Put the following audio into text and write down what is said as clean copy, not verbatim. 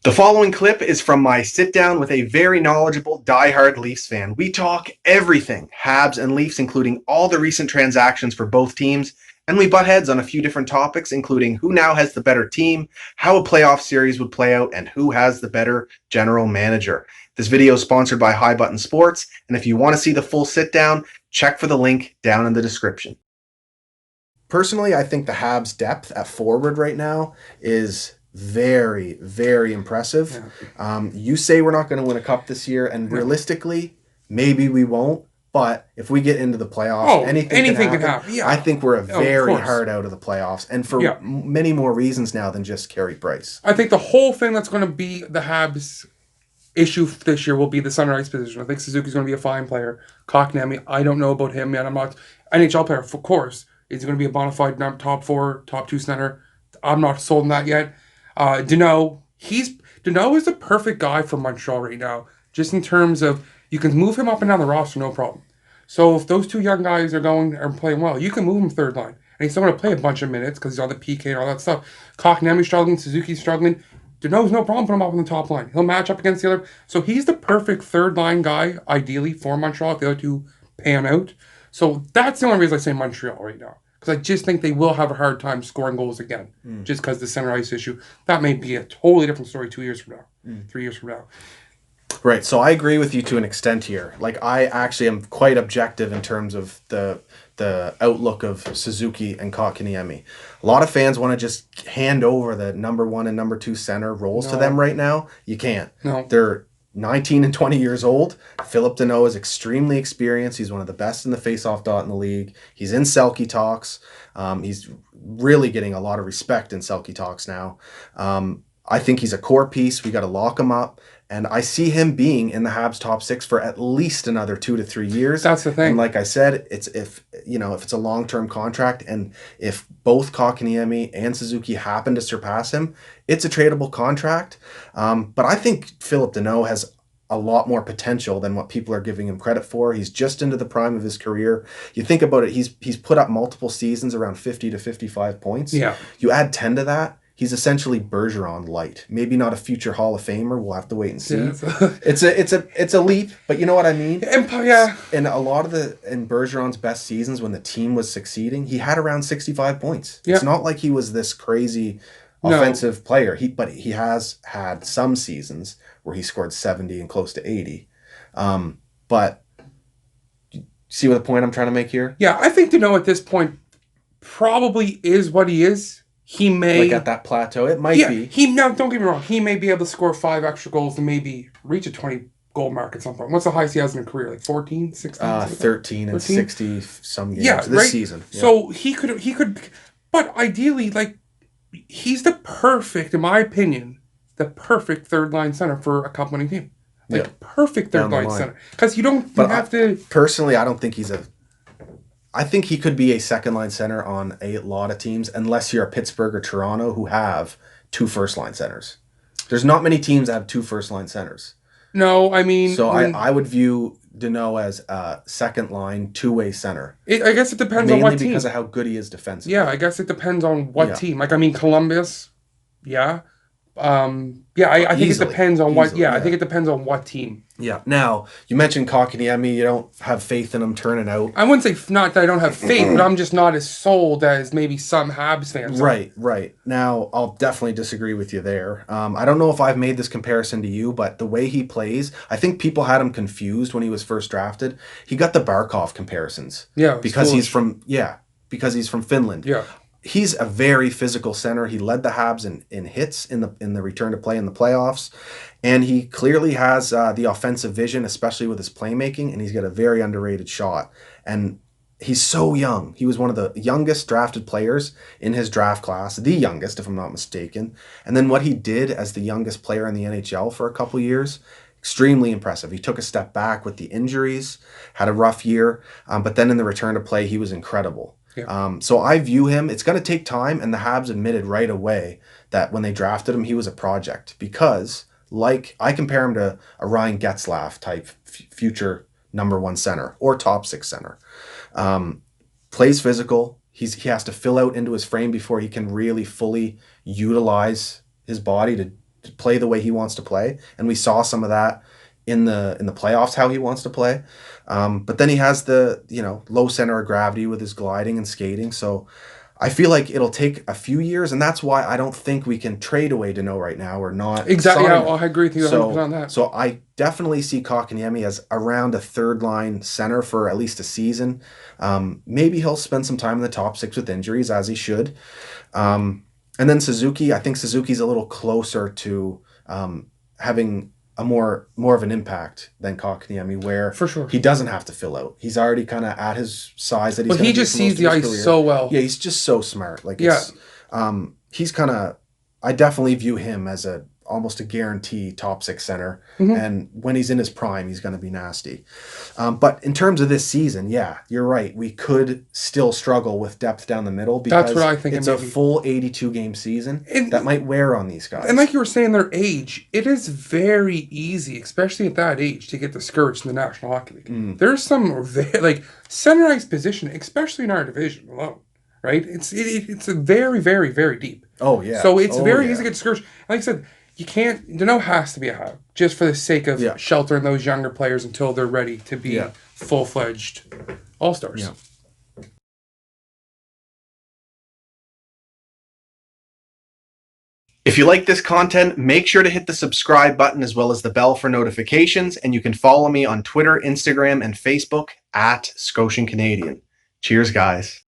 The following clip is from my sit down with a very knowledgeable diehard Leafs fan. We talk everything Habs and Leafs, including all the recent transactions for both teams, and we butt heads on a few different topics, including who now has the better team, how a playoff series would play out, and who has the better general manager. This video is sponsored by High Button Sports, and if you want to see the full sit down, check for the link down in the description. Personally, I think the Habs' depth at forward right now is very, very impressive. You say we're not going to win a cup this year, and realistically, maybe we won't. But if we get into the playoffs, anything can happen. Yeah. I think we're very hard out of the playoffs, and for many more reasons now than just Carey Price. I think the whole thing that's going to be the Habs' issue this year will be the center ice position. I think Suzuki's going to be a fine player. Kotkaniemi, I don't know about him yet. I'm not NHL player, of course. Is he going to be a bona fide top 4, top 2 center? I'm not sold on that yet. Danault is the perfect guy for Montreal right now, just in terms of you can move him up and down the roster, no problem. So if those two young guys are playing well, you can move him third line. And he's still going to play a bunch of minutes because he's on the PK and all that stuff. Kotkaniemi's struggling, Suzuki's struggling. Danault's no problem putting him up on the top line. He'll match up against the other. So he's the perfect third line guy, ideally, for Montreal if the other two pan out. So that's the only reason I say Montreal right now. Because I just think they will have a hard time scoring goals again. Just because the center ice issue. That may be a totally different story 2 years from now. 3 years from now. Right. So I agree with you to an extent here. Like, I actually am quite objective in terms of the outlook of Suzuki and Kotkaniemi. A lot of fans want to just hand over the number 1 and number 2 center roles to them right now. You can't. No. They're 19 and 20 years old. Philip Danault is extremely experienced. He's one of the best in the face-off dot in the league. He's in Selke talks. He's really getting a lot of respect in Selke talks now. I think he's a core piece. We got to lock him up. And I see him being in the Habs top 6 for at least another 2 to 3 years. That's the thing. And like I said, if it's a long-term contract, and if both Kotkaniemi and Suzuki happen to surpass him, it's a tradable contract. But I think Philip Danault has a lot more potential than what people are giving him credit for. He's just into the prime of his career. You think about it, he's put up multiple seasons around 50 to 55 points. Yeah. You add 10 to that, he's essentially Bergeron light. Maybe not a future Hall of Famer. We'll have to wait and see. Yeah. It's a leap, but you know what I mean? Yeah. And a lot of in Bergeron's best seasons when the team was succeeding, he had around 65 points. Yeah. It's not like he was this crazy offensive player. But he has had some seasons where he scored 70 and close to 80. But see what the point I'm trying to make here? Yeah, I think Danault at this point probably is what he is. He may... Like at that plateau, it might be. Now, don't get me wrong. He may be able to score 5 extra goals and maybe reach a 20-goal mark at some point. What's the highest he has in a career? Like 14, 16? 13 and 60 some games this season. Yeah. So he could... But ideally, like, he's the perfect, in my opinion, the perfect third-line center for a cup-winning team. Like, perfect third-line center. Because you don't have to... Personally, I don't think he's I think he could be a second-line center on a lot of teams, unless you're a Pittsburgh or Toronto who have 2 first-line centers. There's not many teams that have 2 first-line centers. No, I mean... So I would view Danault as a second-line, two-way center. I guess it depends on what team. Mainly because of how good he is defensively. Yeah, I guess it depends on what team. Like, I mean, Columbus, I think it depends on what... I think it depends on what team. Yeah. Now, you mentioned Kotkaniemi. You don't have faith in him turning out. I wouldn't say not that I don't have faith, but I'm just not as sold as maybe some Habs fans are. Right. Now, I'll definitely disagree with you there. I don't know if I've made this comparison to you, but the way he plays, I think people had him confused when he was first drafted. He got the Barkov comparisons. Yeah. Because he's from Finland. Yeah. He's a very physical center. He led the Habs in hits in the return to play in the playoffs. And he clearly has the offensive vision, especially with his playmaking, and he's got a very underrated shot. And he's so young. He was one of the youngest drafted players in his draft class, the youngest, if I'm not mistaken. And then what he did as the youngest player in the NHL for a couple years, extremely impressive. He took a step back with the injuries, had a rough year, but then in the return to play, he was incredible. Yeah. So I view him, it's going to take time, and the Habs admitted right away that when they drafted him, he was a project because... Like, I compare him to a Ryan Getzlaf type future number 1 center or top 6 center. Plays physical. He has to fill out into his frame before he can really fully utilize his body play the way he wants to play, and we saw some of that in the playoffs how he wants to play. But then he has the low center of gravity with his gliding and skating. So I feel like it'll take a few years, and that's why I don't think we can trade away Dano right now or not. Exactly. sign Yeah, him. I agree with you 100% on that. So I definitely see Kotkaniemi as around a third line center for at least a season. Maybe he'll spend some time in the top six with injuries, as he should. And then Suzuki, I think Suzuki's a little closer to having a more of an impact than Kotkaniemi, where For sure. he doesn't have to fill out. He's already kind of at his size that he's. But he just sees the ice so well. Yeah, he's just so smart. Like, Yeah. He's kind of. I definitely view him as almost a guarantee top six center, and when he's in his prime, he's going to be nasty. But in terms of this season, yeah, you're right. We could still struggle with depth down the middle because That's what I think it's a full 82 game season that might wear on these guys. And like you were saying, their age, it is very easy, especially at that age, to get discouraged in the National Hockey League. There's some center ice position, especially in our division alone, right? It's a very, very, very deep. Oh yeah. So it's very easy to get discouraged. Like I said, you can't. Dano has to be a Hab just for the sake of sheltering those younger players until they're ready to be full-fledged all-stars. Yeah. If you like this content, make sure to hit the subscribe button as well as the bell for notifications, and you can follow me on Twitter, Instagram, and Facebook at Scotian Canadian. Cheers, guys.